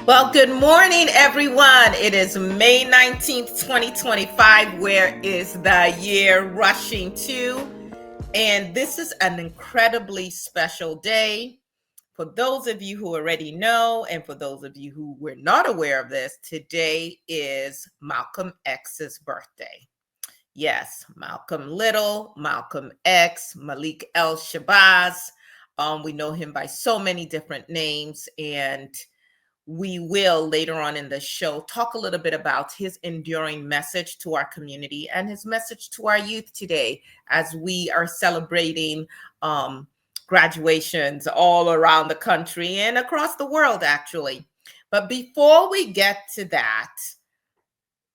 Well, good morning, everyone. It is May 19th, 2025. Where is the year rushing to? And this is an incredibly special day. For those of you who already know, and for those of you who were not aware of this, today is Malcolm X's birthday. Yes, Malcolm Little, Malcolm X, Malik El Shabazz. We know him by so many different names, and we will later on in the show talk a little bit about his enduring message to our community and his message to our youth today as we are celebrating graduations all around the country and across the world, actually. But before we get to that,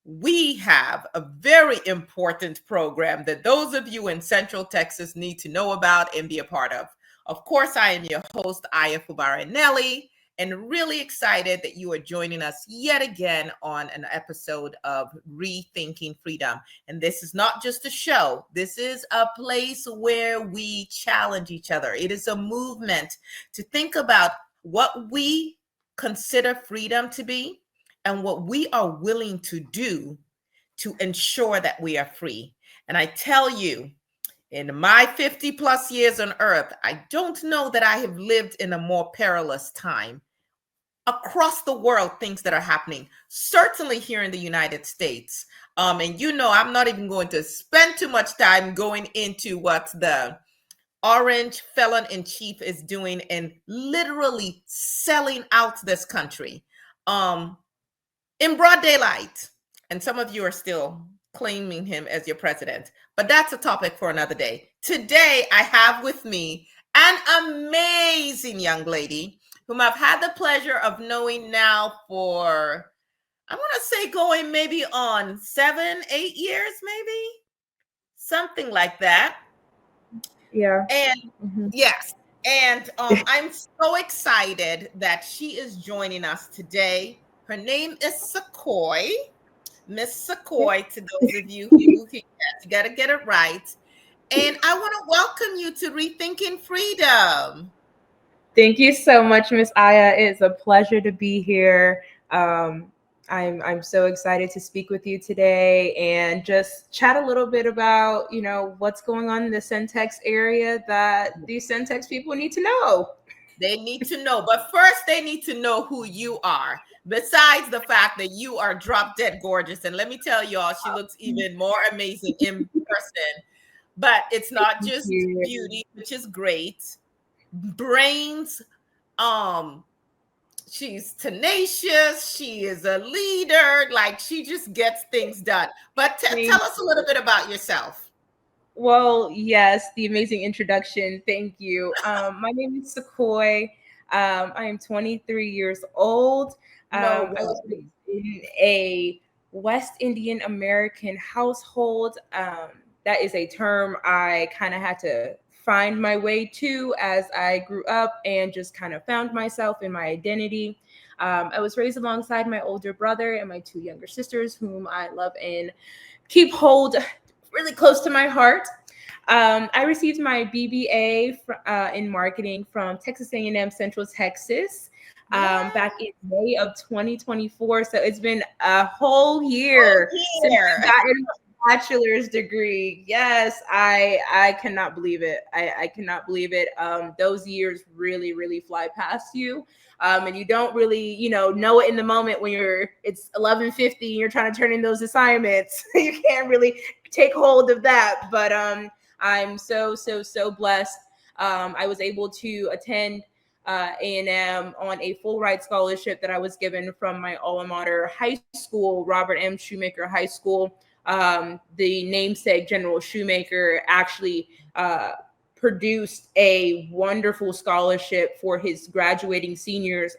we have a very important program that those of you in Central Texas need to know about and be a part of. Of course, I am your host, Ayayi and Kenechukwu, and really excited that you are joining us yet again on an episode of Rethinking Freedom. And this is not just a show. This is a place where we challenge each other. It is a movement to think about what we consider freedom to be and what we are willing to do to ensure that we are free. And I tell you, in my 50 plus years on earth, I don't know that I have lived in a more perilous time. Across the world, things that are happening, certainly here in the United States. And I'm not even going to spend too much time going into what the orange felon in chief is doing and literally selling out this country in broad daylight. And some of you are still claiming him as your president, but that's a topic for another day. Today, I have with me an amazing young lady whom I've had the pleasure of knowing now for, I want to say going maybe on 7-8 years, maybe something like that. Yeah. And yes. And I'm so excited that she is joining us today. Her name is Sequoia. Miss Sequoia, to those of you who got to get it right. And I want to welcome you to Rethinking Freedom. Thank you so much, Miss Aya. It's a pleasure to be here. I'm so excited to speak with you today and just chat a little bit about, what's going on in the Centex area that these Centex people need to know. They need to know, but first they need to know who you are. Besides the fact that you are drop dead gorgeous, and let me tell y'all, she looks even more amazing in person. But it's not just beauty, which is great. Brains, she's tenacious, she is a leader, like she just gets things done. But tell us a little bit about yourself. Well, yes, the amazing introduction. Thank you. My name is Sequoia. I am 23 years old. I was in a West Indian American household. That is a term I kind of had to find my way to as I grew up and just kind of found myself in my identity. I was raised alongside my older brother and my two younger sisters, whom I love and keep hold really close to my heart. I received my BBA in marketing from Texas A&M Central Texas back in May of 2024. So it's been a whole year since I got a bachelor's degree. Yes, I cannot believe it. I cannot believe it. Those years really, really fly past you. And you don't really, know it in the moment when it's 11:50 and you're trying to turn in those assignments. You can't really take hold of that. But I'm so blessed. I was able to attend A&M on a full ride scholarship that I was given from my alma mater high school, Robert M. Shoemaker High School. The namesake General Shoemaker actually produced a wonderful scholarship for his graduating seniors.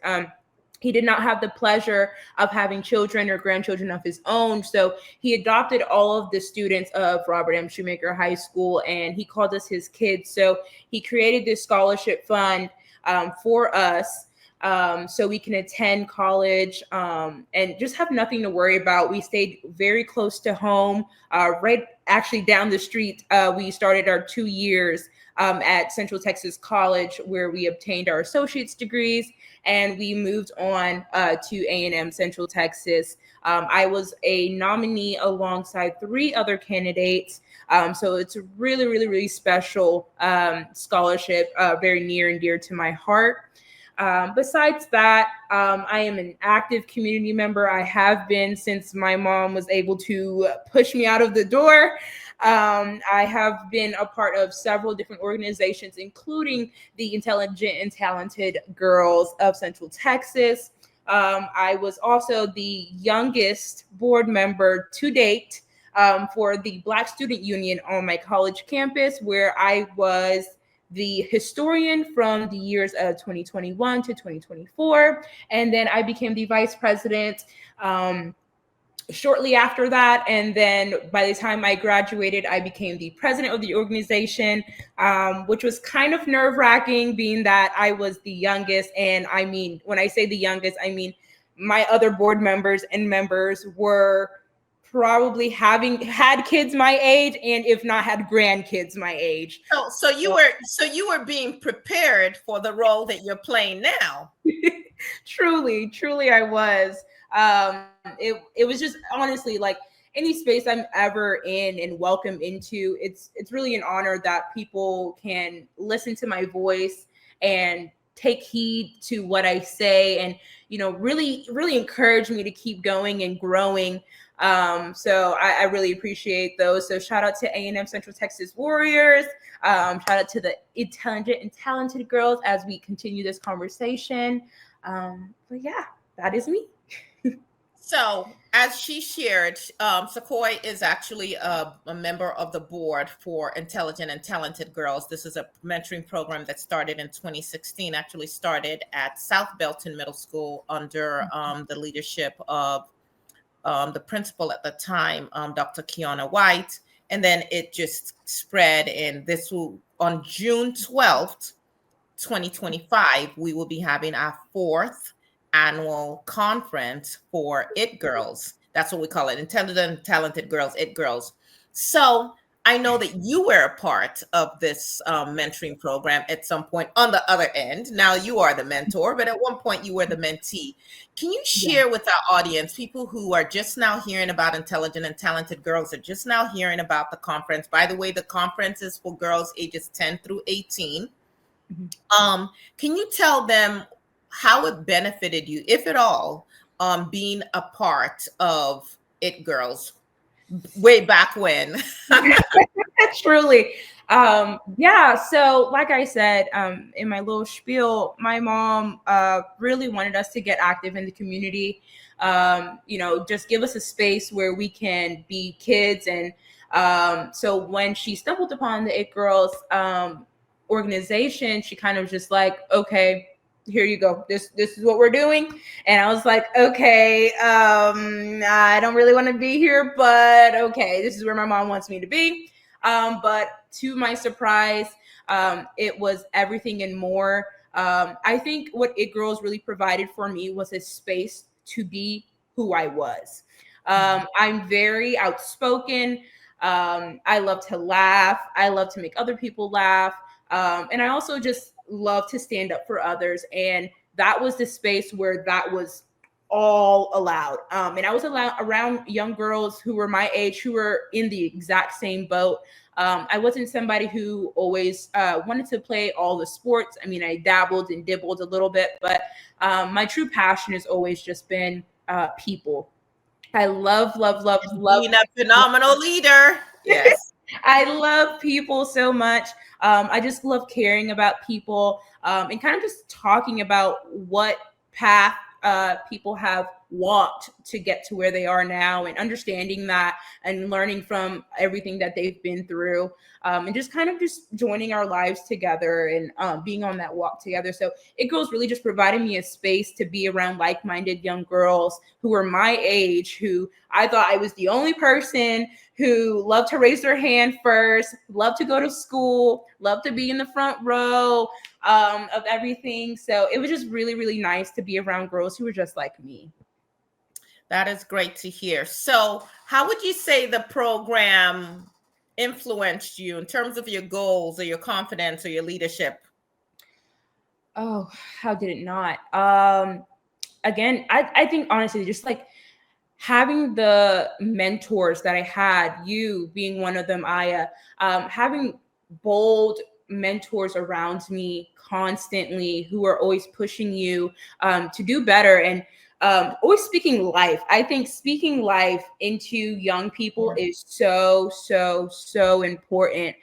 He did not have the pleasure of having children or grandchildren of his own. So he adopted all of the students of Robert M. Shoemaker High School, and he called us his kids. So he created this scholarship fund for us so we can attend college and just have nothing to worry about. We stayed very close to home, right actually down the street. We started our 2 years at Central Texas College, where we obtained our associate's degrees, and we moved on to A&M Central Texas. I was a nominee alongside 3 other candidates. So it's a really, really, really special scholarship, very near and dear to my heart. Besides that, I am an active community member. I have been since my mom was able to push me out of the door. I have been a part of several different organizations, including the Intelligent and Talented Girls of Central Texas. I was also the youngest board member to date for the Black Student Union on my college campus, where I was the historian from the years of 2021 to 2024. And then I became the vice president shortly after that. And then by the time I graduated, I became the president of the organization, which was kind of nerve-wracking, being that I was the youngest. And I mean, when I say the youngest, I mean my other board members and members were probably having had kids my age, and if not had grandkids my age. So you were being prepared for the role that you're playing now. Truly I was. It was just honestly like any space I'm ever in and welcome into, it's really an honor that people can listen to my voice and take heed to what I say, and really encourage me to keep going and growing. So I really appreciate those. So shout out to A&M Central Texas Warriors. Shout out to the Intelligent and Talented Girls as we continue this conversation. But yeah, that is me. So as she shared, Sequoia is actually a member of the board for Intelligent and Talented Girls. This is a mentoring program that started in 2016, actually started at South Belton Middle School under the leadership of the principal at the time, Dr. Kiana White. And then it just spread. And this will, on June 12th, 2025, we will be having our 4th annual conference for IT Girls. That's what we call it, Intelligent, Talented Girls, IT Girls. So I know that you were a part of this mentoring program at some point on the other end. Now you are the mentor, but at one point you were the mentee. Can you share with our audience, people who are just now hearing about Intelligent and Talented Girls, are just now hearing about the conference? By the way, the conference is for girls ages 10 through 18. Can you tell them how it benefited you, if at all, being a part of IT Girls way back when? Truly. Yeah. So like I said, in my little spiel, my mom really wanted us to get active in the community. Just give us a space where we can be kids. And so when she stumbled upon the IT Girls organization, she kind of just like, okay, here you go. This is what we're doing. And I was like, okay, I don't really want to be here, but okay, this is where my mom wants me to be. But to my surprise, it was everything and more. I think what IT Girls really provided for me was a space to be who I was. I'm very outspoken. I love to laugh. I love to make other people laugh. And I also just love to stand up for others. And that was the space where that was all allowed. And I was around young girls who were my age, who were in the exact same boat. I wasn't somebody who always wanted to play all the sports. I mean, I dabbled and dibbled a little bit, but my true passion has always just been people. I love being a phenomenal leader. Yes. I love people so much. I just love caring about people and kind of just talking about what path people have walked to get to where they are now, and understanding that and learning from everything that they've been through, and just kind of just joining our lives together and being on that walk together. So IT Girls really just provided me a space to be around like-minded young girls who were my age, who I thought I was the only person who loved to raise their hand first, loved to go to school, loved to be in the front row of everything. So it was just really, really nice to be around girls who were just like me. That is great to hear. So how would you say the program influenced you in terms of your goals or your confidence or your leadership? Oh, how did it not? Again, I think honestly, just like having the mentors that I had, you being one of them, Aya, having bold mentors around me constantly who are always pushing you to do better, and always speaking life. I think speaking life into young people is so important,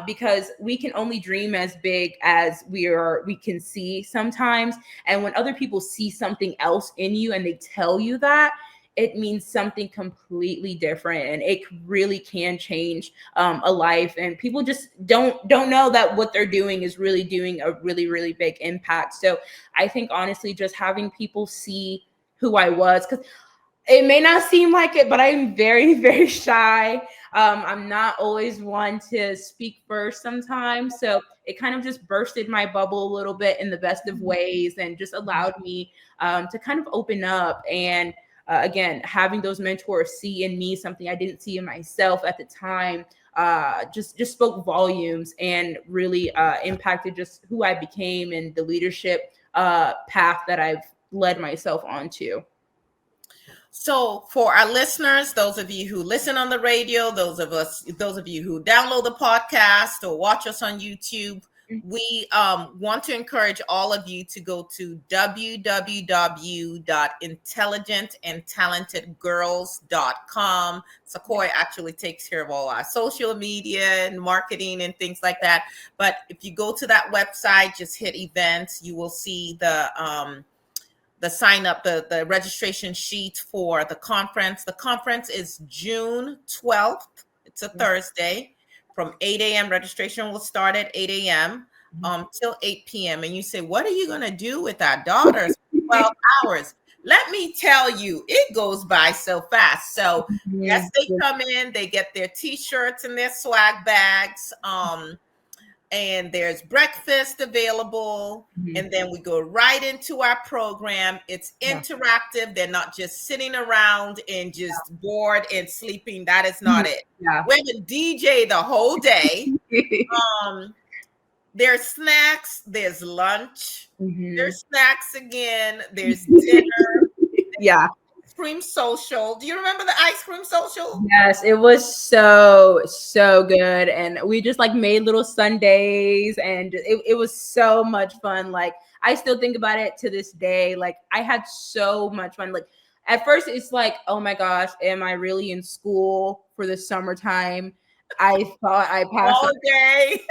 because we can only dream as big as we can see sometimes. And when other people see something else in you and they tell you that, it means something completely different, and it really can change a life. And people just don't know that what they're doing is really doing a really big impact. So I think honestly, just having people see who I was, because it may not seem like it, but I'm very shy. I'm not always one to speak first sometimes. So it kind of just bursted my bubble a little bit in the best of ways, and just allowed me to kind of open up. And again, having those mentors see in me something I didn't see in myself at the time, just spoke volumes, and really impacted just who I became and the leadership path that I've led myself onto. So for our listeners, those of you who listen on the radio, those of you who download the podcast or watch us on YouTube, we want to encourage all of you to go to www.intelligentandtalentedgirls.com. Sequoia actually takes care of all our social media and marketing and things like that. But if you go to that website, just hit events, you will see the sign up, the registration sheet for the conference. The conference is June 12th. It's a Thursday from 8 a.m. Registration will start at 8 a.m. Till 8 p.m. And you say, what are you going to do with our daughters for 12 hours? Let me tell you, it goes by so fast. So yes, they come in, they get their t-shirts and their swag bags. And there's breakfast available. And then we go right into our program. It's interactive. They're not just sitting around and just bored and sleeping. That is not it. We're the DJ the whole day. There's snacks, there's lunch, there's snacks again, there's dinner. Ice cream social. Do you remember the ice cream social? Yes, it was so good. And we just like made little sundaes, and it was so much fun. Like I still think about it to this day. Like I had so much fun. Like at first it's like, oh my gosh, am I really in school for the summertime? I thought I passed all day.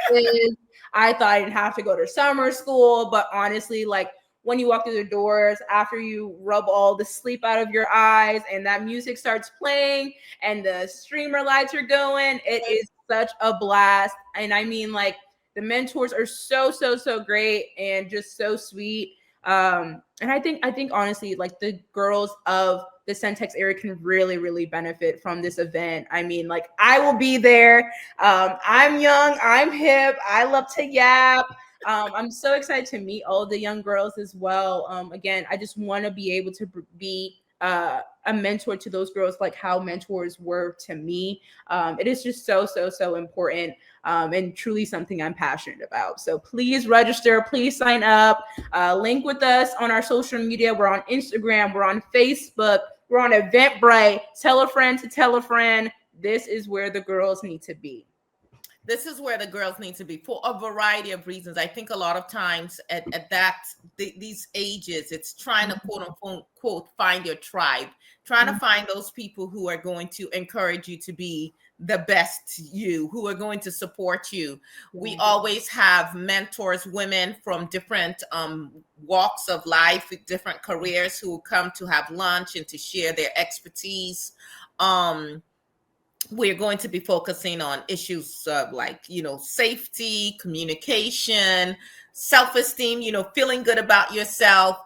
I thought I didn't have to go to summer school, but honestly, like when you walk through the doors, after you rub all the sleep out of your eyes and that music starts playing and the streamer lights are going, it is such a blast. And I mean, like the mentors are so great and just so sweet. And I think honestly, like the girls of the Centex area can really benefit from this event. I mean, like I will be there. I'm young, I'm hip, I love to yap. I'm so excited to meet all the young girls as well. Again, I just want to be able to be a mentor to those girls, like how mentors were to me. It is just so important, and truly something I'm passionate about. So please register, please sign up, link with us on our social media. We're on Instagram, we're on Facebook, we're on Eventbrite. Tell a friend to tell a friend. This is where the girls need to be. This is where the girls need to be for a variety of reasons. I think a lot of times at these ages, it's trying to quote find your tribe, trying to find those people who are going to encourage you to be the best you, who are going to support you. We always have mentors, women from different walks of life, different careers, who come to have lunch and to share their expertise. We're going to be focusing on issues like, safety, communication, self-esteem, feeling good about yourself.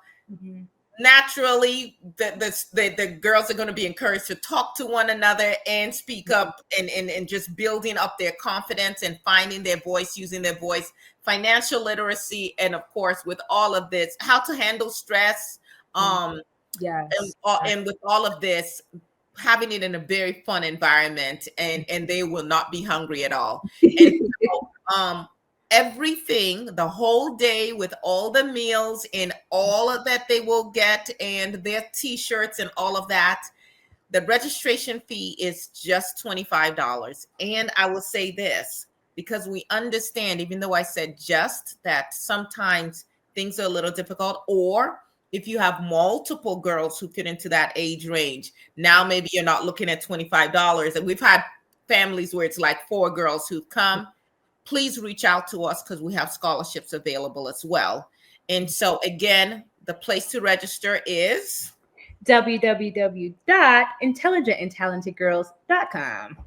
Naturally, the girls are going to be encouraged to talk to one another and speak up, and just building up their confidence and finding their voice, using their voice, financial literacy, and of course, with all of this, how to handle stress. And with all of this, having it in a very fun environment, and they will not be hungry at all. And so, everything, the whole day, with all the meals and all of that they will get, and their t-shirts and all of that, the registration fee is just $25. And I will say this, because we understand, even though I said just, that sometimes things are a little difficult, or if you have multiple girls who fit into that age range, now maybe you're not looking at $25. And we've had families where it's like 4 girls who've come. Please reach out to us, because we have scholarships available as well. And so again, the place to register is www.intelligentandtalentedgirls.com.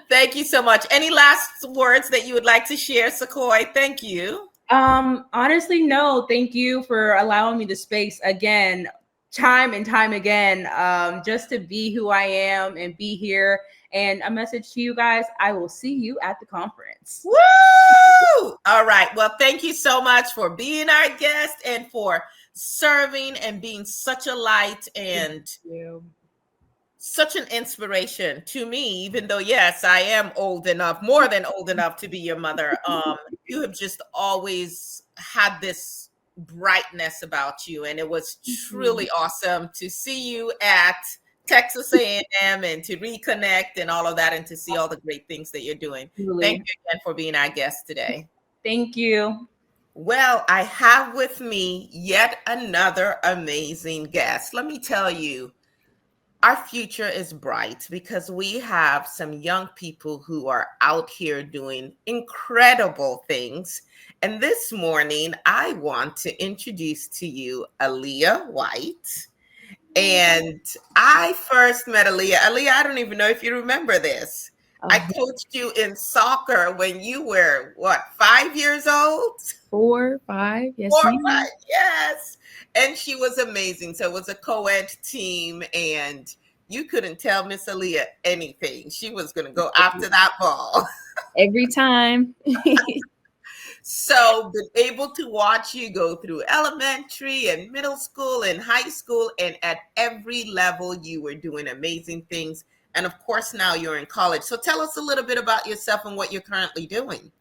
Thank you so much. Any last words that you would like to share, Sequoia? Thank you. Honestly, no. Thank you for allowing me the space again, time and time again, just to be who I am and be here. And a message to you guys: I will see you at the conference. Woo! All right. Well, thank you so much for being our guest and for serving and being such a light and such an inspiration to me, even though, yes, I am old enough, more than old enough to be your mother. You have just always had this brightness about you, and it was truly awesome to see you at Texas A&M and to reconnect and all of that, and to see all the great things that you're doing. Thank you again for being our guest today. Thank you. Well, I have with me yet another amazing guest. Let me tell you, our future is bright because we have some young people who are out here doing incredible things. And this morning, I want to introduce to you Aaliyah White. And I first met Aaliyah. Aaliyah, I don't even know if you remember this. I coached you in soccer when you were, what, 5 years old? 4, 5, yes. 4, 5, yes. And she was amazing. So it was a co-ed team, and you couldn't tell Miss Aaliyah anything. She was going to go after that ball. Every time. So been able to watch you go through elementary and middle school and high school, and at every level you were doing amazing things. And of course, now you're in college. So tell us a little bit about yourself and what you're currently doing.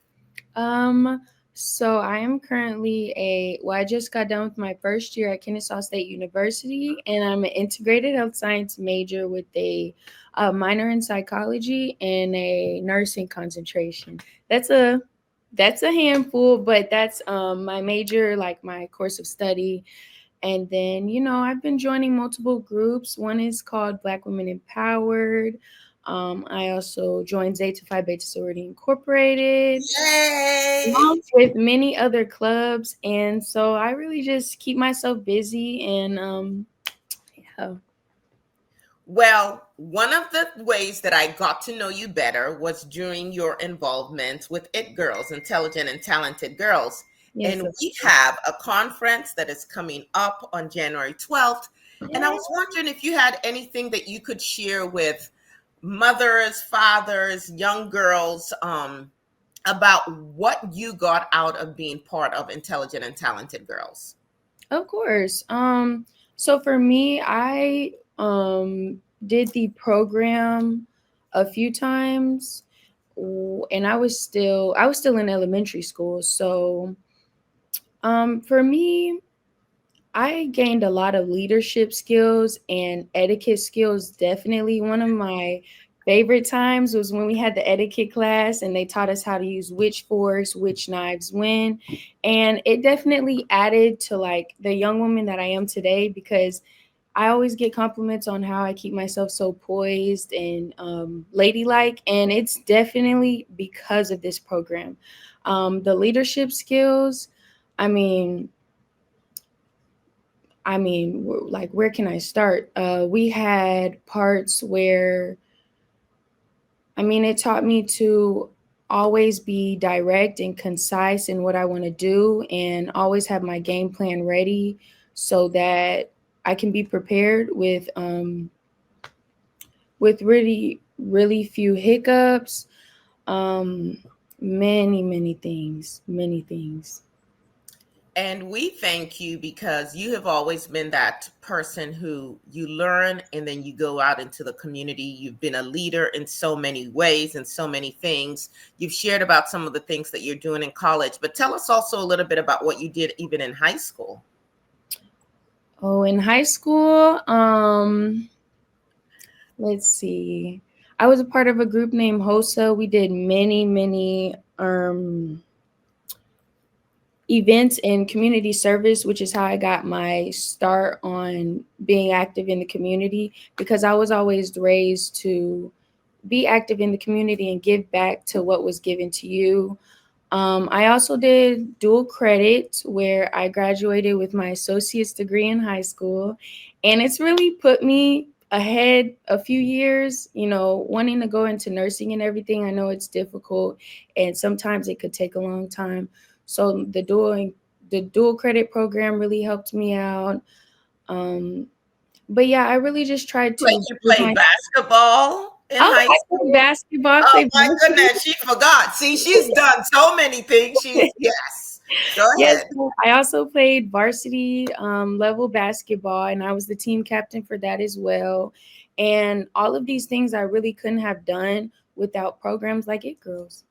So I am currently I just got done with my first year at Kennesaw State University, and I'm an integrated health science major with a minor in psychology and a nursing concentration. That's a handful, but that's my major, like my course of study. And then, I've been joining multiple groups. One is called Black Women Empowered. I also joined Zeta Phi Beta Sorority Incorporated. Yay! Along with many other clubs. And so I really just keep myself busy and yeah. Well, one of the ways that I got to know you better was during your involvement with IT Girls, Intelligent and Talented Girls. Yes, and we have a conference that is coming up on January 12th. Yeah. And I was wondering if you had anything that you could share with mothers, fathers, young girls, about what you got out of being part of Intelligent and Talented Girls. Of course. So for me, I did the program a few times, and I was still in elementary school. So for me, I gained a lot of leadership skills and etiquette skills. Definitely one of my favorite times was when we had the etiquette class and they taught us how to use which forks, which knives when. And it definitely added to like the young woman that I am today, because I always get compliments on how I keep myself so poised and ladylike. And it's definitely because of this program. The leadership skills, I mean, like, where can I start? We had parts where, it taught me to always be direct and concise in what I want to do, and always have my game plan ready so that I can be prepared with really, really few hiccups. Many things. And we thank you because you have always been that person who you learn and then you go out into the community. You've been a leader in so many ways and so many things. You've shared about some of the things that you're doing in college, but tell us also a little bit about what you did even in high school. Oh, in high school, let's see. I was a part of a group named HOSA. We did many events and community service, which is how I got my start on being active in the community, because I was always raised to be active in the community and give back to what was given to you. I also did dual credit, where I graduated with my associate's degree in high school. And it's really put me ahead a few years, wanting to go into nursing and everything. I know it's difficult and sometimes it could take a long time. So the dual credit program really helped me out. But yeah, I really just tried to. You played basketball in high school? I played basketball. Oh my goodness, she forgot. See, she's done so many things. Yes. Go ahead. Yes, I also played varsity level basketball, and I was the team captain for that as well. And all of these things I really couldn't have done without programs like It Girls.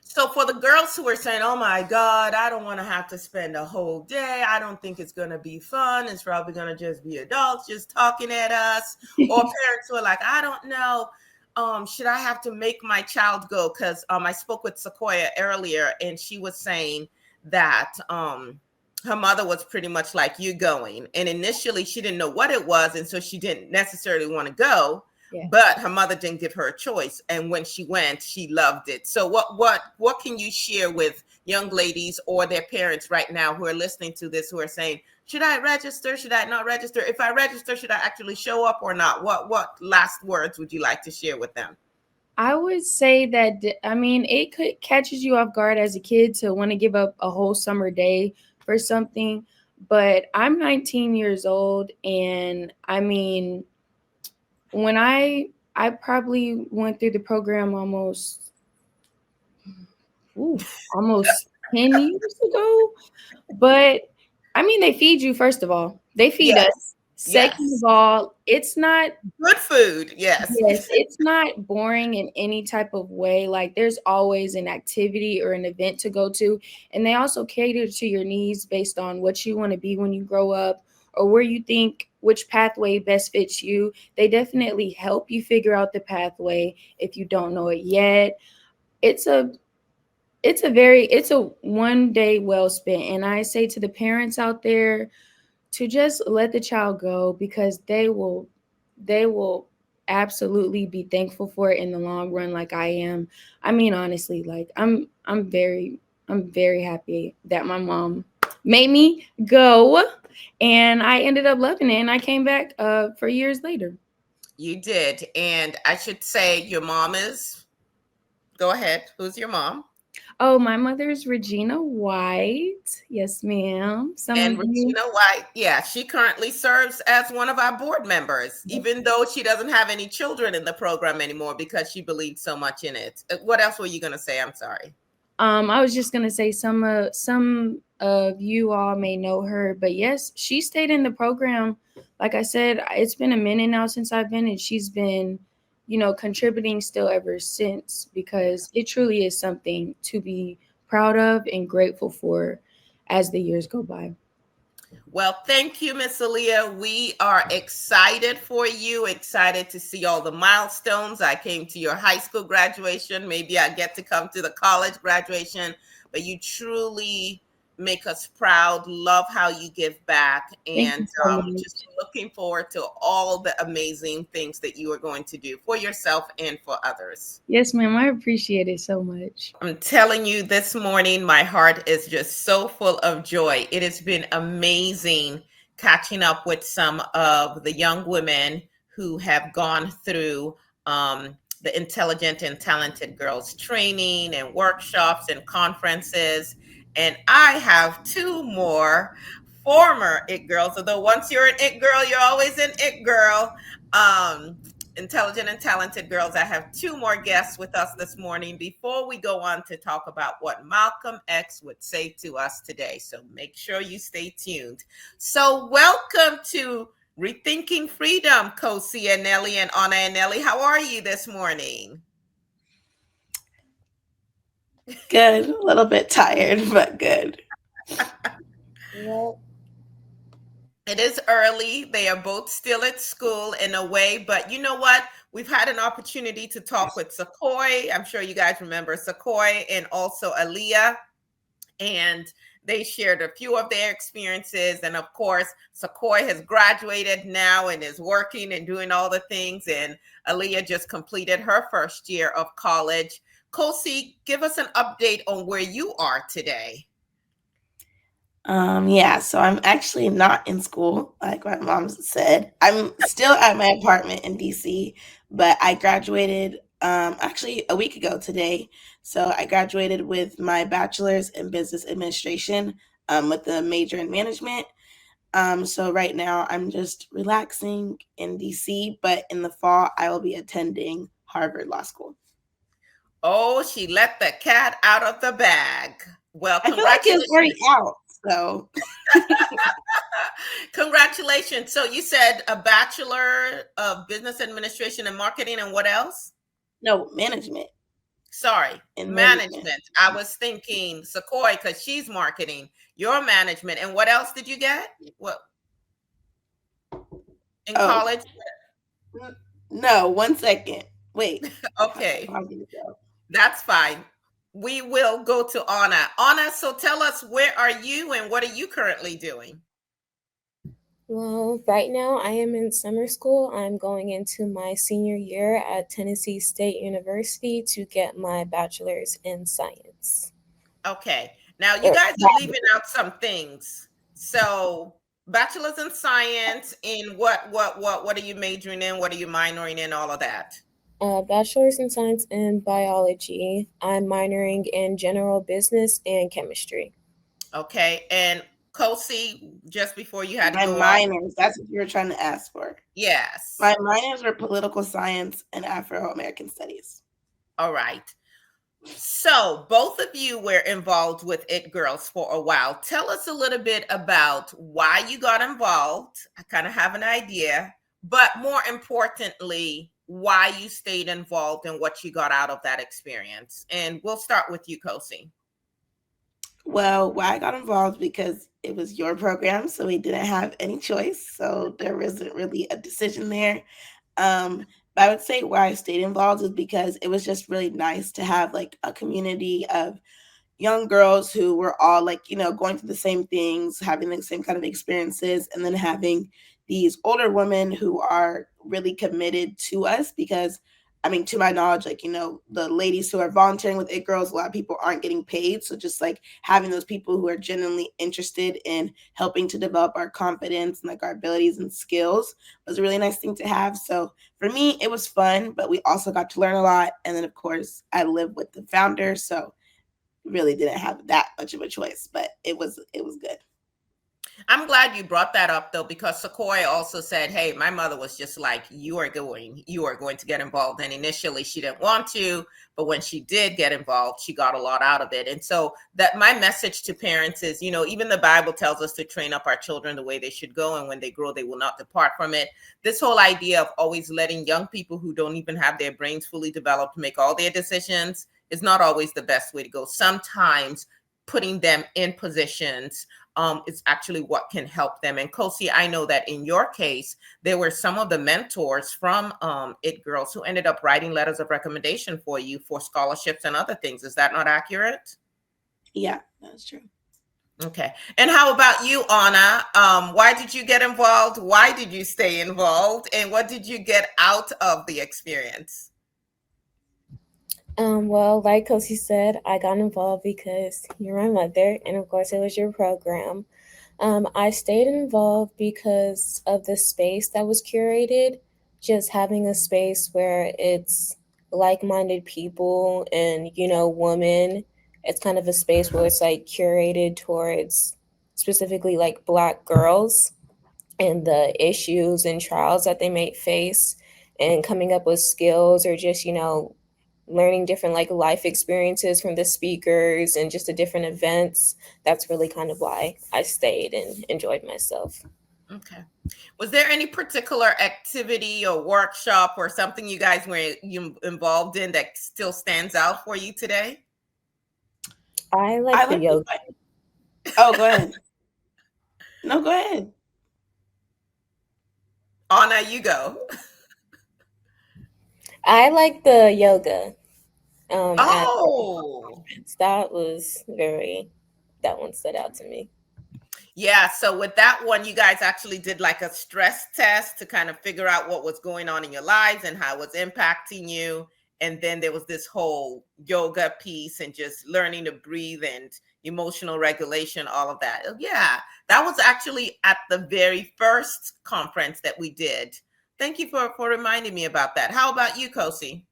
So for the girls who are saying, oh my God, I don't want to have to spend a whole day. I don't think it's going to be fun. It's probably going to just be adults just talking at us. Or parents who are like, I don't know. Should I have to make my child go? Because I spoke with Sequoia earlier and she was saying that her mother was pretty much like, you going. And initially she didn't know what it was. And so she didn't necessarily want to go. Yeah. But her mother didn't give her a choice. And when she went, she loved it. So what can you share with young ladies or their parents right now who are listening to this, who are saying, should I register? Should I not register? If I register, should I actually show up or not? What last words would you like to share with them? I would say that, it catches you off guard as a kid to want to give up a whole summer day for something. But I'm 19 years old, and when I probably went through the program almost 10 years ago. But they feed you, first of all. They feed us. Second of all, it's not good food. Yes. Yes, it's not boring in any type of way. Like, there's always an activity or an event to go to. And they also cater to your needs based on what you want to be when you grow up, or where you think which pathway best fits you. They definitely help you figure out the pathway if you don't know it yet. It's a 1 day well spent. And I say to the parents out there to just let the child go, because they will absolutely be thankful for it in the long run, like I am. Honestly, like I'm very happy that my mom made me go, and I ended up loving it, and I came back for years later. You did. And I should say your mom is, go ahead. Who's your mom? Oh, my mother's Regina White. Yes, ma'am. Regina White, yeah, she currently serves as one of our board members, even though she doesn't have any children in the program anymore because she believed so much in it. What else were you going to say? I'm sorry. I was just going to say some of you all may know her, but yes, she stayed in the program. Like I said, it's been a minute now since I've been, and she's been contributing still ever since, because it truly is something to be proud of and grateful for as the years go by. Well, thank you, Miss Aaliyah. We are excited for you, excited to see all the milestones. I came to your high school graduation. Maybe I get to come to the college graduation, but you truly make us proud. Love how you give back, and just looking forward to all the amazing things that you are going to do for yourself and for others. Yes, ma'am. I appreciate it so much. I'm telling you, this morning, my heart is just so full of joy. It has been amazing catching up with some of the young women who have gone through the Intelligent and Talented Girls training and workshops and conferences. And I have two more former It Girls, although once you're an It Girl, you're always an It Girl. intelligent and talented girls, I have two more guests with us this morning before we go on to talk about what Malcolm X would say to us today. So make sure you stay tuned. So welcome to Rethinking Freedom, Kosi Eneli and Onaedochukwu. How are you this morning? Good. A little bit tired, but good. Well, it is early. They are both still at school in a way, but you know what? We've had an opportunity to talk with Sequoia. I'm sure you guys remember Sequoia and also Aaliyah. And they shared a few of their experiences. And of course, Sequoia has graduated now and is working and doing all the things. And Aaliyah just completed her first year of college. Kosi, give us an update on where you are today. Yeah, so I'm actually not in school, like my mom said. I'm still at my apartment in DC, but I graduated actually a week ago today. So I graduated with my bachelor's in business administration with a major in management. So right now I'm just relaxing in DC, but in the fall I will be attending Harvard Law School. Oh, she let the cat out of the bag. Well, I feel like it's already out. So congratulations. So you said a Bachelor of Business Administration and Marketing, and what else? No, management. Sorry, management. I was thinking Sequoia because she's marketing. Your management. And what else did you get? What? In college? No, 1 second. Wait. Okay. That's fine. We will go to Anna. Anna, so tell us, where are you and what are you currently doing? Well, right now I am in summer school. I'm going into my senior year at Tennessee State University to get my bachelor's in science. Okay. Now you guys are leaving out some things. So bachelor's in science, in what are you majoring in? What are you minoring in? All of that. Bachelor's in science and biology. I'm minoring in general business and chemistry. Okay. And Kosi, just before you had to go minors, that's what you were trying to ask for. Yes. My minors were political science and Afro-American studies. All right. So both of you were involved with It Girls for a while. Tell us a little bit about why you got involved. I kind of have an idea, but more importantly, why you stayed involved and what you got out of that experience. And we'll start with you, Kosi. Well, why I got involved because it was your program, so we didn't have any choice. So there wasn't really a decision there. But I would say why I stayed involved is because it was just really nice to have like a community of young girls who were all like, going through the same things, having the same kind of experiences, and then having these older women who are really committed to us because, to my knowledge, like, the ladies who are volunteering with It Girls, a lot of people aren't getting paid. So just like having those people who are genuinely interested in helping to develop our confidence and like our abilities and skills was a really nice thing to have. So for me, it was fun, but we also got to learn a lot. And then of course I live with the founder. So really didn't have that much of a choice, but it was good. I'm glad you brought that up though, because Sequoia also said, hey, my mother was just like, you are going to get involved. And initially she didn't want to, but when she did get involved, she got a lot out of it. And so that my message to parents is, even the Bible tells us to train up our children the way they should go. And when they grow, they will not depart from it. This whole idea of always letting young people who don't even have their brains fully developed make all their decisions is not always the best way to go. Sometimes putting them in positions is actually what can help them. And Kosi, I know that in your case, there were some of the mentors from It Girls who ended up writing letters of recommendation for you for scholarships and other things. Is that not accurate? Yeah, that's true. Okay. And how about you, Anna? Why did you get involved? Why did you stay involved? And what did you get out of the experience? Well, like Kosi said, I got involved because you're my mother, and of course it was your program. I stayed involved because of the space that was curated, just having a space where it's like-minded people and, women. It's kind of a space where it's like curated towards specifically like Black girls and the issues and trials that they may face and coming up with skills, or just, learning different like life experiences from the speakers and just the different events. That's really kind of why I stayed and enjoyed myself. Okay. Was there any particular activity or workshop or something you guys were involved in that still stands out for you today? I like the yoga. Oh, go ahead. No, go ahead. Anna, you go. I like the yoga. Oh, that one stood out to me. Yeah, so with that one, you guys actually did like a stress test to kind of figure out what was going on in your lives and how it was impacting you. And then there was this whole yoga piece and just learning to breathe and emotional regulation, all of that. Yeah, that was actually at the very first conference that we did. Thank you for reminding me about that. How about you, Kosi?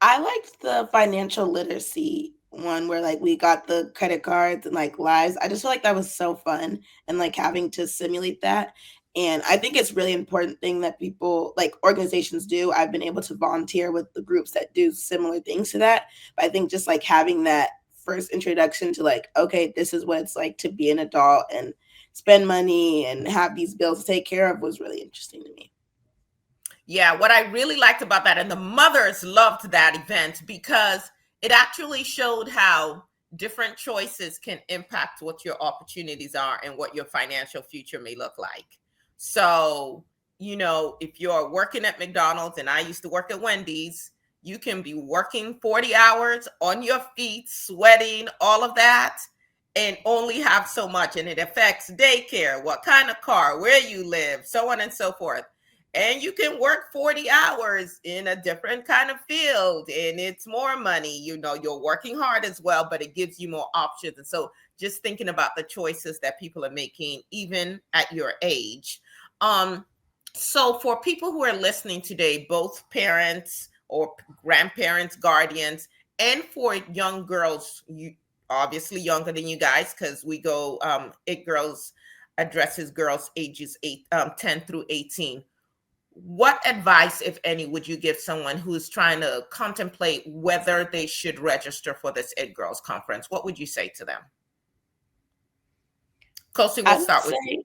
I liked the financial literacy one where like we got the credit cards and like lives. I just feel like that was so fun and like having to simulate that. And I think it's really important thing that people like organizations do. I've been able to volunteer with the groups that do similar things to that. But I think just like having that first introduction to like, okay, this is what it's like to be an adult and spend money and have these bills to take care of was really interesting to me. Yeah, what I really liked about that, and the mothers loved that event because it actually showed how different choices can impact what your opportunities are and what your financial future may look like. So, if you're working at McDonald's, and I used to work at Wendy's, you can be working 40 hours on your feet, sweating, all of that, and only have so much. And it affects daycare, what kind of car, where you live, so on and so forth. And you can work 40 hours in a different kind of field and it's more money. You're working hard as well, but it gives you more options. And so just thinking about the choices that people are making, even at your age. So for people who are listening today, both parents or grandparents, guardians, and for young girls, you obviously younger than you guys, because we go, It Girls addresses girls ages 10 through 18. What advice, if any, would you give someone who's trying to contemplate whether they should register for this It Girls conference? What would you say to them? Kosi, we'll start with you.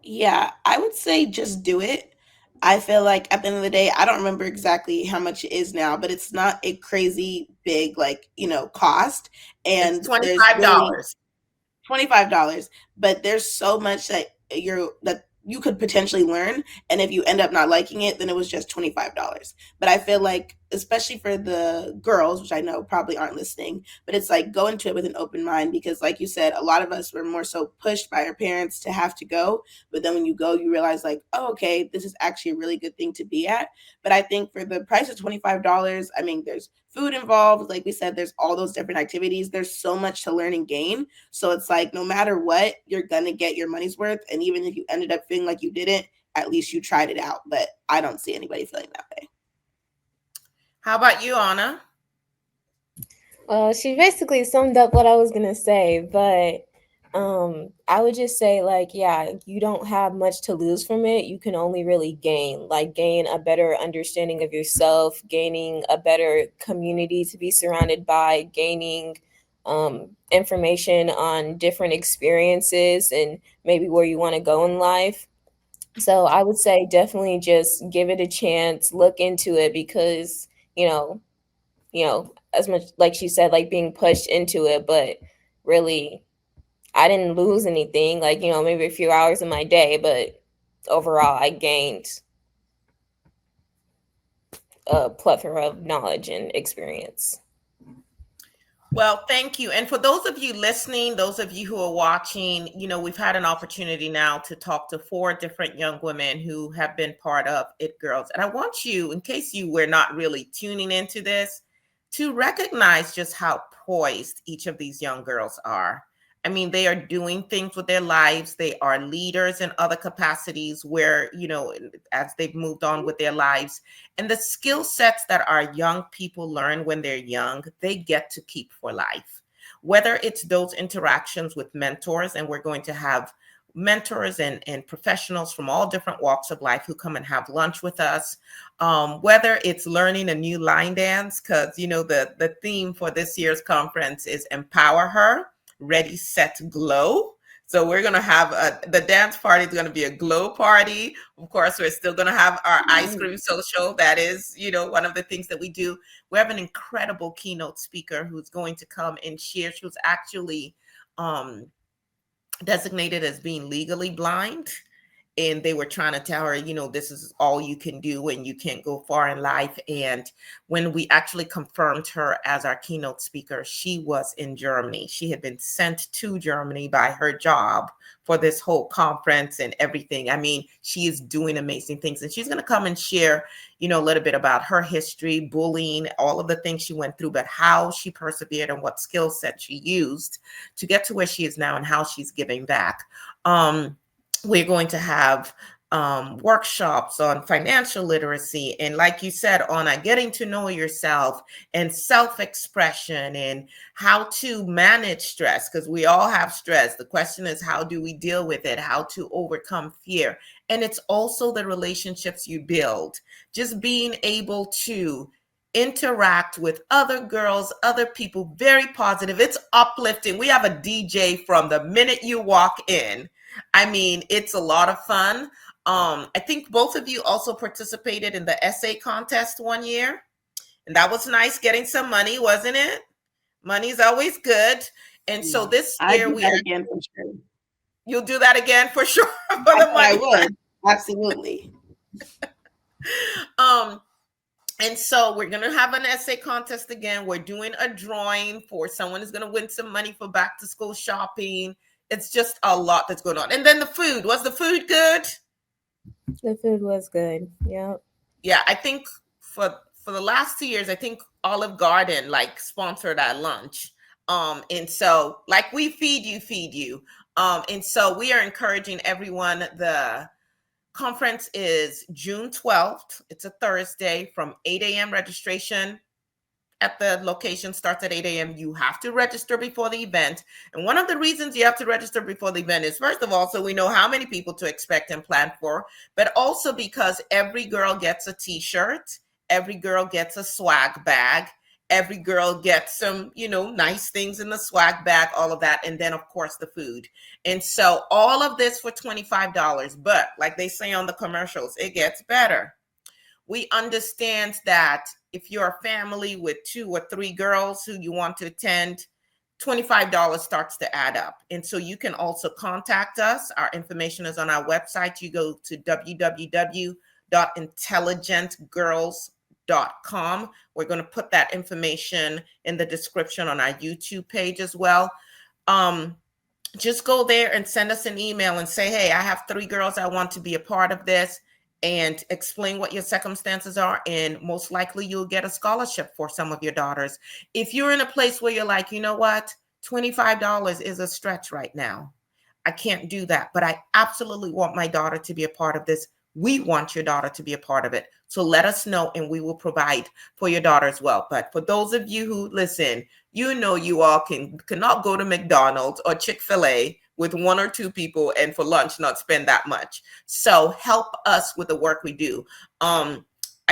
Yeah, I would say just do it. I feel like at the end of the day, I don't remember exactly how much it is now, but it's not a crazy big, cost. And it's $25. $25. But there's so much that you could potentially learn. And if you end up not liking it, then it was just $25. But I feel like, especially for the girls, which I know probably aren't listening, but it's like go into it with an open mind because like you said, a lot of us were more so pushed by our parents to have to go. But then when you go, you realize like, oh, okay, this is actually a really good thing to be at. But I think for the price of $25, I mean, there's food involved. Like we said, there's all those different activities. There's so much to learn and gain. So it's like, no matter what, you're going to get your money's worth. And even if you ended up feeling like you didn't, at least you tried it out. But I don't see anybody feeling that way. How about you, Anna? Well, she basically summed up what I was going to say, but I would just say, you don't have much to lose from it. You can only really gain a better understanding of yourself, gaining a better community to be surrounded by, gaining information on different experiences and maybe where you want to go in life. So I would say definitely just give it a chance, look into it because, as much like she said, like being pushed into it, but really I didn't lose anything, maybe a few hours in my day, but overall I gained a plethora of knowledge and experience. Well, thank you. And for those of you listening, those of you who are watching, we've had an opportunity now to talk to 4 different young women who have been part of It Girls. And I want you, in case you were not really tuning into this, to recognize just how poised each of these young girls are. I mean, they are doing things with their lives. They are leaders in other capacities where, as they've moved on with their lives. And the skill sets that our young people learn when they're young, they get to keep for life. Whether it's those interactions with mentors, and we're going to have mentors and professionals from all different walks of life who come and have lunch with us. Whether it's learning a new line dance, because the theme for this year's conference is Empower Her, Ready, Set, Glow. So we're going to have the dance party is going to be a glow party. Of course, we're still going to have our ice cream social. That is, one of the things that we do. We have an incredible keynote speaker who's going to come and share. She was actually designated as being legally blind. And they were trying to tell her, this is all you can do and you can't go far in life. And when we actually confirmed her as our keynote speaker, she was in Germany. She had been sent to Germany by her job for this whole conference and everything. I mean, she is doing amazing things. And she's going to come and share, a little bit about her history, bullying, all of the things she went through, but how she persevered and what skill set she used to get to where she is now and how she's giving back. We're going to have workshops on financial literacy. And like you said, Ona, getting to know yourself and self-expression and how to manage stress, because we all have stress. The question is, how do we deal with it? How to overcome fear? And it's also the relationships you build, just being able to interact with other girls, other people, very positive. It's uplifting. We have a DJ from the minute you walk in. I mean, it's a lot of fun. I think both of you also participated in the essay contest one year. And that was nice, getting some money, wasn't it? Money's always good. And so this year again for sure. You'll do that again for sure for the money. I would. Absolutely. And so we're going to have an essay contest again. We're doing a drawing for someone who's going to win some money for back to school shopping. It's just a lot that's going on. And then the food. Was the food good? The food was good. Yeah. Yeah, I think for the last 2 years, I think Olive Garden sponsored our lunch. And so we feed you. And so we are encouraging everyone. The conference is June 12th. It's a Thursday from 8 a.m. registration at the location starts at 8 a.m. You have to register before the event. And one of the reasons you have to register before the event is, first of all, so we know how many people to expect and plan for, but also because every girl gets a t-shirt, every girl gets a swag bag, every girl gets some, nice things in the swag bag, all of that. And then, of course, the food. And so all of this for $25. But like they say on the commercials, it gets better. We understand that if you're a family with 2 or 3 girls who you want to attend, $25 starts to add up. And so you can also contact us. Our information is on our website. You go to www.intelligentgirls.com. We're going to put that information in the description on our YouTube page as well. Just go there and send us an email and say, hey, I have 3 girls. I want to be a part of this. And explain what your circumstances are. And most likely you'll get a scholarship for some of your daughters. If you're in a place where you're like, you know what, $25 is a stretch right now. I can't do that, but I absolutely want my daughter to be a part of this. We want your daughter to be a part of it. So let us know and we will provide for your daughter as well. But for those of you who listen, you all cannot go to McDonald's or Chick-fil-A with 1 or 2 people and for lunch not spend that much. So help us with the work we do. I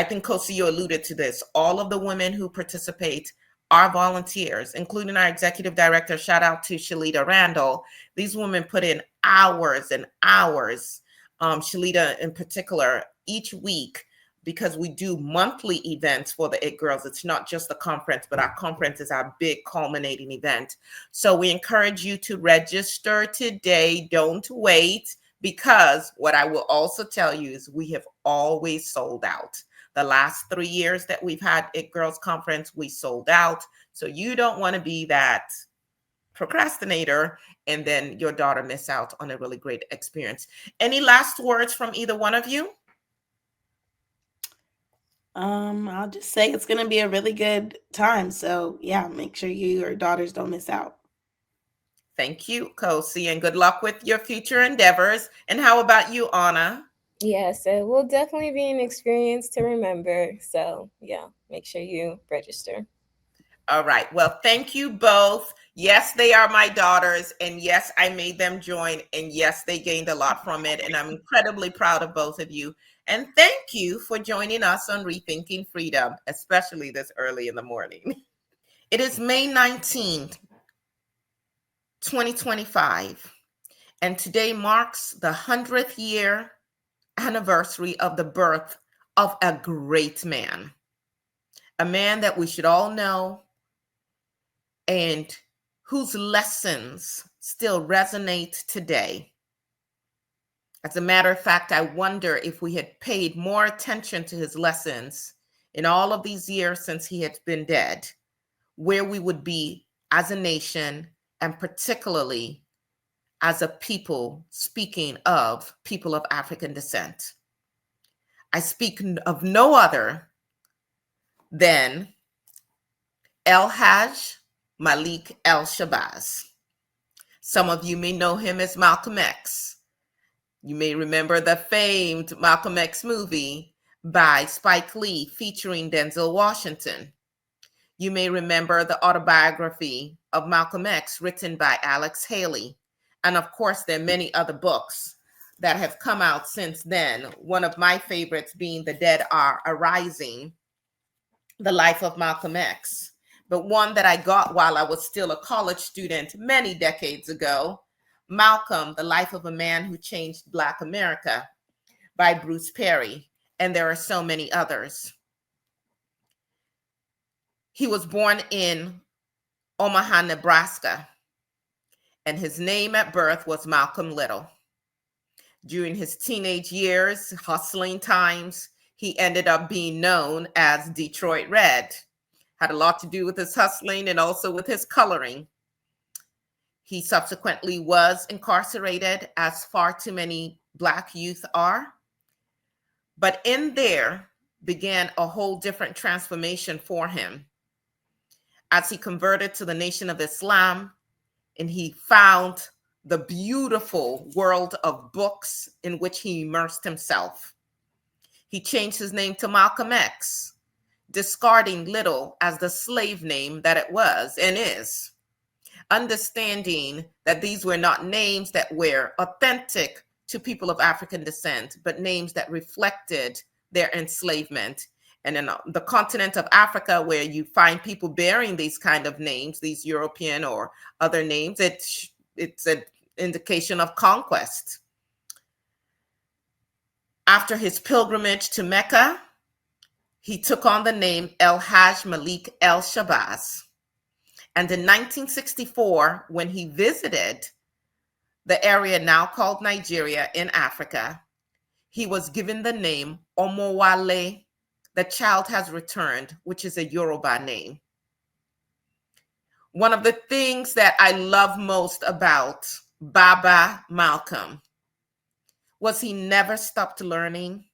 think Kosi, you alluded to this. All of the women who participate are volunteers, including our executive director. Shout out to Shalita Randall. These women put in hours and hours. Shalita in particular, each week, because we do monthly events for the It Girls. It's not just a conference, but our conference is our big culminating event. So we encourage you to register today. Don't wait, because what I will also tell you is we have always sold out. The last 3 years that we've had It Girls Conference, we sold out. So you don't want to be that procrastinator and then your daughter miss out on a really great experience. Any last words from either one of you? I'll just say it's going to be a really good time. So yeah, make sure your daughters don't miss out. Thank you, Kosi, and good luck with your future endeavors. And how about you, Anna? Yes, it will definitely be an experience to remember. So yeah, make sure you register. All right. Well, thank you both. Yes, they are my daughters. And yes, I made them join. And yes, they gained a lot from it. And I'm incredibly proud of both of you. And thank you for joining us on Rethinking Freedom, especially this early in the morning. It is May 19th, 2025. And today marks the 100th year anniversary of the birth of a great man. A man that we should all know and whose lessons still resonate today. As a matter of fact, I wonder if we had paid more attention to his lessons in all of these years since he had been dead, where we would be as a nation, and particularly as a people, speaking of people of African descent. I speak of no other than El-Hajj Malik El-Shabazz. Some of you may know him as Malcolm X. You may remember the famed Malcolm X movie by Spike Lee featuring Denzel Washington. You may remember the autobiography of Malcolm X written by Alex Haley. And of course, there are many other books that have come out since then. One of my favorites being The Dead Are Arising, The Life of Malcolm X. But one that I got while I was still a college student many decades ago, Malcolm, The Life of a Man Who Changed Black America by Bruce Perry. And there are so many others. He was born in Omaha, Nebraska, and his name at birth was Malcolm Little. During his teenage years, hustling times, he ended up being known as Detroit Red. Had a lot to do with his hustling and also with his coloring. He subsequently was incarcerated, as far too many Black youth are. But in there began a whole different transformation for him as he converted to the Nation of Islam, and he found the beautiful world of books in which he immersed himself. He changed his name to Malcolm X, discarding Little as the slave name that it was and is, understanding that these were not names that were authentic to people of African descent, but names that reflected their enslavement. And in the continent of Africa, where you find people bearing these kind of names, these European or other names, it's an indication of conquest. After his pilgrimage to Mecca, he took on the name El-Hajj Malik El-Shabazz. And in 1964, when he visited the area now called Nigeria in Africa, he was given the name Omowale. The child has returned, which is a Yoruba name. One of the things that I love most about Baba Malcolm was he never stopped learning,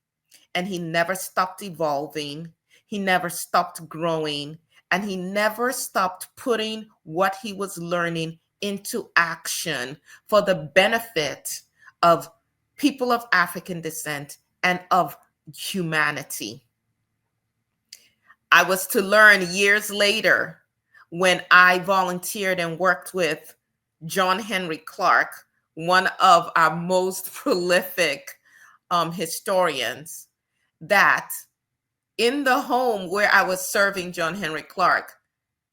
and he never stopped evolving. He never stopped growing, and he never stopped putting what he was learning into action for the benefit of people of African descent and of humanity. I was to learn years later when I volunteered and worked with John Henry Clarke, one of our most prolific historians, that in the home where I was serving John Henry Clarke,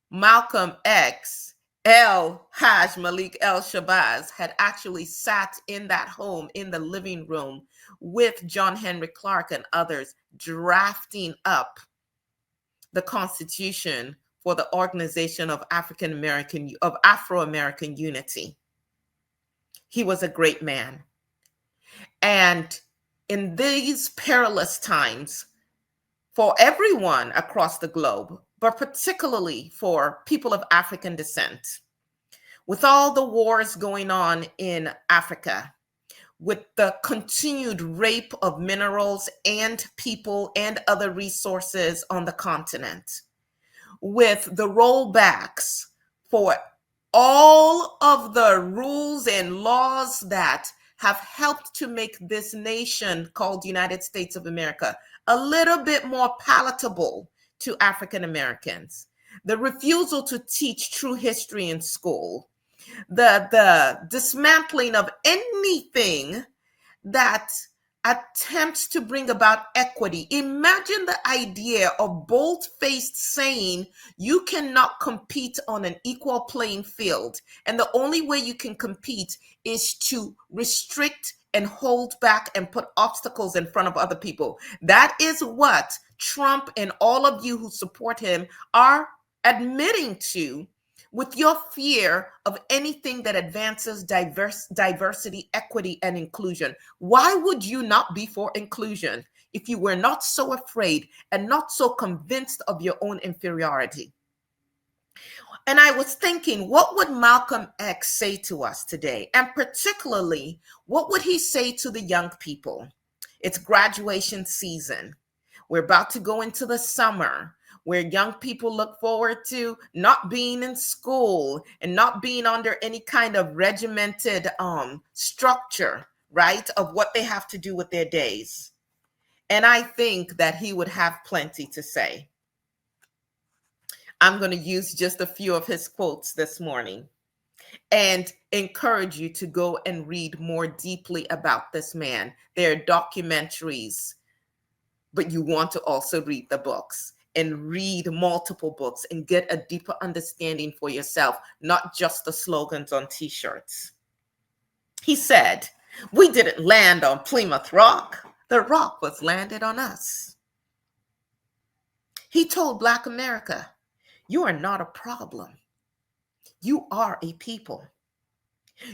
Malcolm X, El-Hajj Malik El-Shabazz had actually sat in that home in the living room with John Henry Clarke and others, drafting up the Constitution for the Organization of Afro-American Unity. He was a great man. And in these perilous times, for everyone across the globe, but particularly for people of African descent, with all the wars going on in Africa, with the continued rape of minerals and people and other resources on the continent, with the rollbacks for all of the rules and laws that have helped to make this nation called the United States of America a little bit more palatable to African Americans. the refusal to teach true history in school, the dismantling of anything that attempts to bring about equity. Imagine the idea of bold-faced saying you cannot compete on an equal playing field, and the only way you can compete is to restrict and hold back and put obstacles in front of other people. That is what Trump and all of you who support him are admitting to, with your fear of anything that advances diversity, equity, and inclusion. Why would you not be for inclusion if you were not so afraid and not so convinced of your own inferiority? And I was thinking, what would Malcolm X say to us today? And particularly, what would he say to the young people? It's graduation season. We're about to go into the summer, where young people look forward to not being in school and not being under any kind of regimented structure, right, of what they have to do with their days. And I think that he would have plenty to say. I'm going to use just a few of his quotes this morning and encourage you to go and read more deeply about this man. There are documentaries, but you want to also read the books and read multiple books and get a deeper understanding for yourself, not just the slogans on t-shirts. He said, "We didn't land on Plymouth Rock. The rock was landed on us." He told Black America, "You are not a problem. You are a people.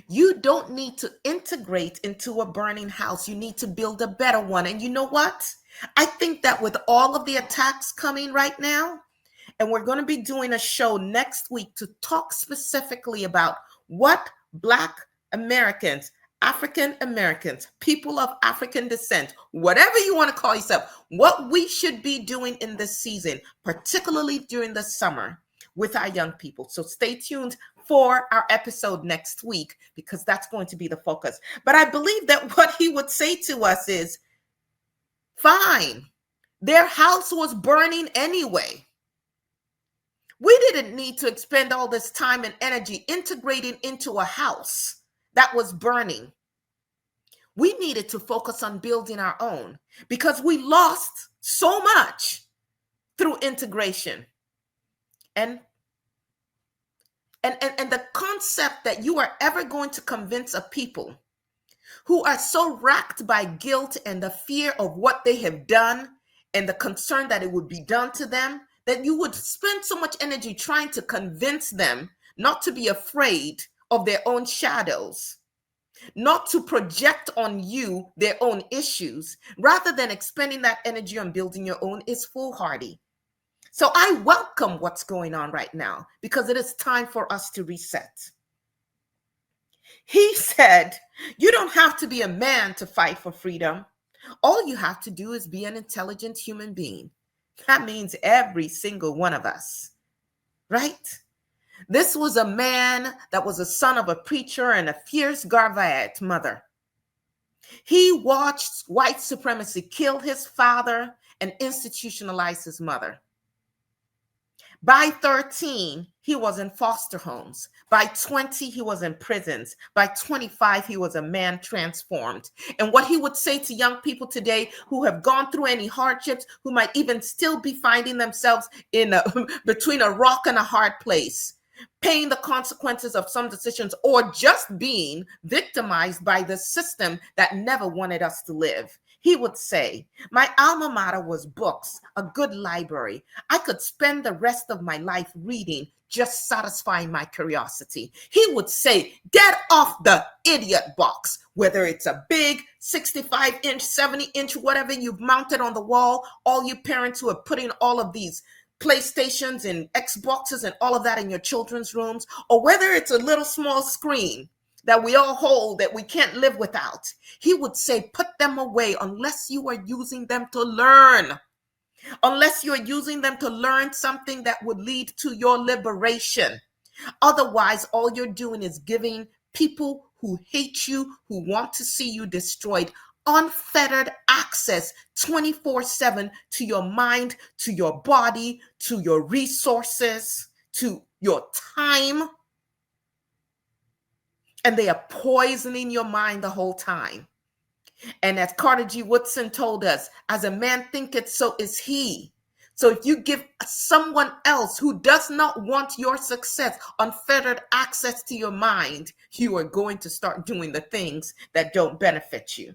You don't need to integrate into a burning house. You need to build a better one." And you know what? I think that with all of the attacks coming right now, and we're going to be doing a show next week to talk specifically about what Black Americans, African Americans, people of African descent, whatever you want to call yourself, what we should be doing in this season, particularly during the summer with our young people. So stay tuned for our episode next week, because that's going to be the focus. But I believe that what he would say to us is, fine, their house was burning anyway. We didn't need to expend all this time and energy integrating into a house that was burning. We needed to focus on building our own, because we lost so much through integration. And the concept that you are ever going to convince a people who are so racked by guilt and the fear of what they have done and the concern that it would be done to them, that you would spend so much energy trying to convince them not to be afraid of their own shadows, not to project on you their own issues, rather than expending that energy on building your own, is foolhardy. So I welcome what's going on right now, because it is time for us to reset. He said, you don't have to be a man to fight for freedom. All you have to do is be an intelligent human being. That means every single one of us, right? This was a man that was a son of a preacher and a fierce Garveyite mother. He watched white supremacy kill his father and institutionalize his mother. By 13, he was in foster homes. By 20, he was in prisons. By 25, he was a man transformed. And what he would say to young people today who have gone through any hardships, who might even still be finding themselves in between a rock and a hard place, paying the consequences of some decisions, or just being victimized by the system that never wanted us to live. He would say, my alma mater was books, a good library. I could spend the rest of my life reading, just satisfying my curiosity. He would say, get off the idiot box, whether it's a big 65-inch, 70-inch, whatever you've mounted on the wall, all you parents who are putting all of these PlayStations and Xboxes and all of that in your children's rooms, or whether it's a little small screen that we all hold that we can't live without. He would say, put them away unless you are using them to learn. Unless you're using them to learn something that would lead to your liberation. Otherwise, all you're doing is giving people who hate you, who want to see you destroyed, unfettered access 24/7 to your mind, to your body, to your resources, to your time. And they are poisoning your mind the whole time. And as Carter G. Woodson told us, as a man thinketh, so is he. So if you give someone else who does not want your success unfettered access to your mind, you are going to start doing the things that don't benefit you.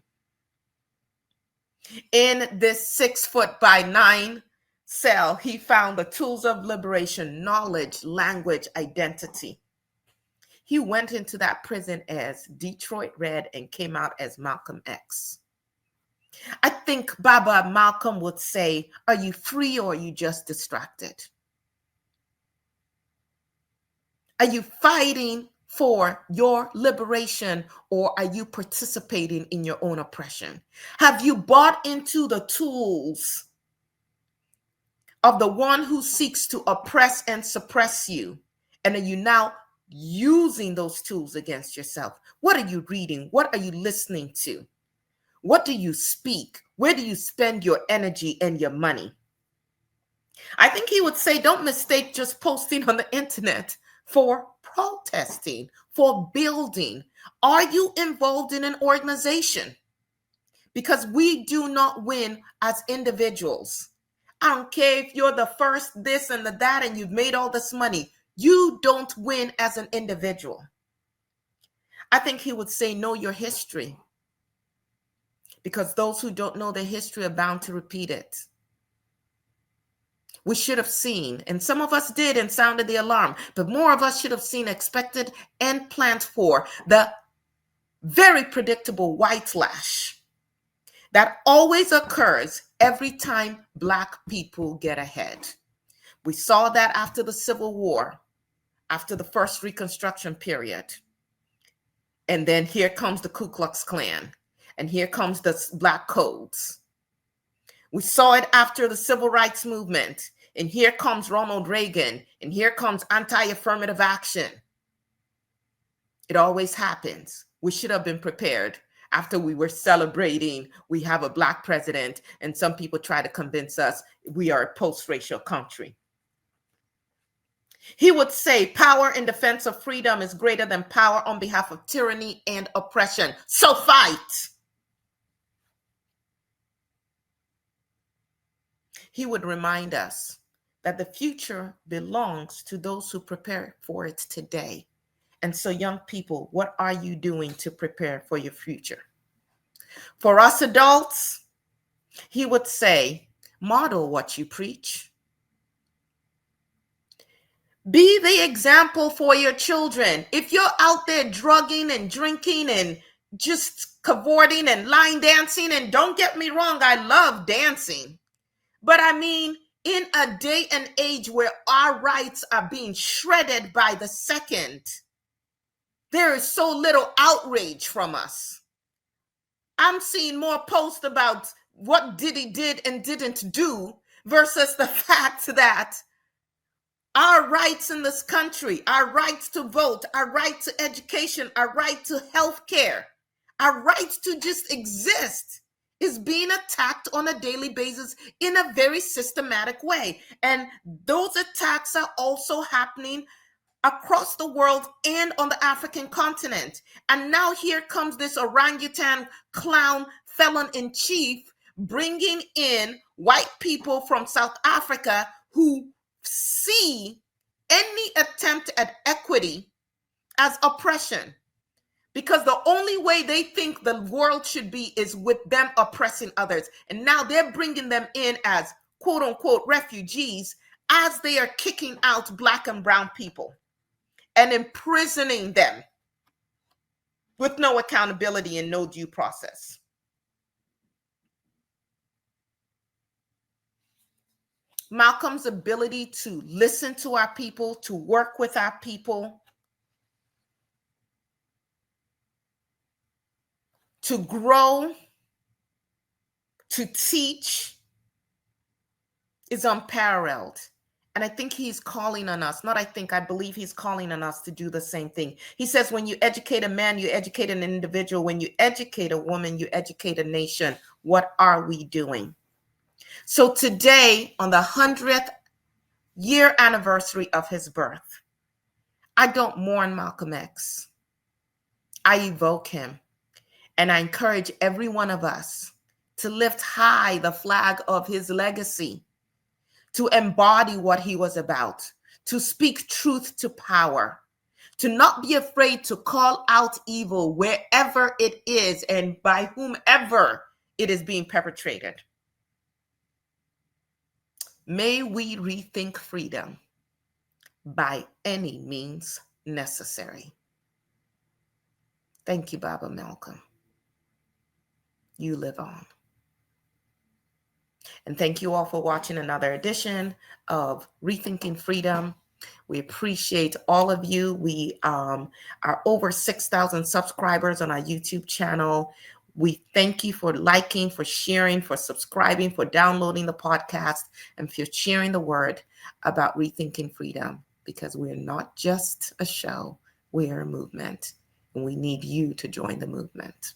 In this 6'9" cell, he found the tools of liberation: knowledge, language, identity. He went into that prison as Detroit Red and came out as Malcolm X. I think Baba Malcolm would say, are you free or are you just distracted? Are you fighting for your liberation or are you participating in your own oppression? Have you bought into the tools of the one who seeks to oppress and suppress you? And are you now using those tools against yourself? What are you reading? What are you listening to? What do you speak? Where do you spend your energy and your money? I think he would say, don't mistake just posting on the internet for protesting, for building. Are you involved in an organization? Because we do not win as individuals. I don't care if you're the first this and the that and you've made all this money. You don't win as an individual. I think he would say, know your history. Because those who don't know their history are bound to repeat it. We should have seen, and some of us did and sounded the alarm, but more of us should have seen, expected, and planned for the very predictable white lash that always occurs every time Black people get ahead. We saw that after the Civil War, after the first Reconstruction period. And then here comes the Ku Klux Klan. And here comes the Black codes. We saw it after the Civil Rights Movement. And here comes Ronald Reagan. And here comes anti-affirmative action. It always happens. We should have been prepared. After we were celebrating, we have a Black president. And some people try to convince us we are a post-racial country. He would say, power in defense of freedom is greater than power on behalf of tyranny and oppression. So fight. He would remind us that the future belongs to those who prepare for it today. And so, young people, what are you doing to prepare for your future? For us adults, he would say, model what you preach. Be the example for your children. If you're out there drugging and drinking and just cavorting and line dancing, and don't get me wrong, I love dancing. But I mean, in a day and age where our rights are being shredded by the second, there is so little outrage from us. I'm seeing more posts about what Diddy did and didn't do versus the fact that our rights in this country, our rights to vote, our right to education, our right to health care, our right to just exist is being attacked on a daily basis in a very systematic way. And those attacks are also happening across the world and on the African continent. And now here comes this orangutan clown felon in chief bringing in white people from South Africa who see any attempt at equity as oppression. Because the only way they think the world should be is with them oppressing others. And now they're bringing them in as quote unquote refugees as they are kicking out Black and brown people and imprisoning them with no accountability and no due process. Malcolm's ability to listen to our people, to work with our people, to grow, to teach is unparalleled. And I think he's calling on us. I believe he's calling on us to do the same thing. He says, when you educate a man, you educate an individual. When you educate a woman, you educate a nation. What are we doing? So today, on the 100th year anniversary of his birth, I don't mourn Malcolm X. I evoke him. And I encourage every one of us to lift high the flag of his legacy, to embody what he was about, to speak truth to power, to not be afraid to call out evil wherever it is and by whomever it is being perpetrated. May we rethink freedom by any means necessary. Thank you, Baba Malcolm. You live on. And thank you all for watching another edition of Rethinking Freedom. We appreciate all of you. We are over 6,000 subscribers on our YouTube channel. We thank you for liking, for sharing, for subscribing, for downloading the podcast, and for sharing the word about Rethinking Freedom, because we're not just a show, we're a movement, and we need you to join the movement.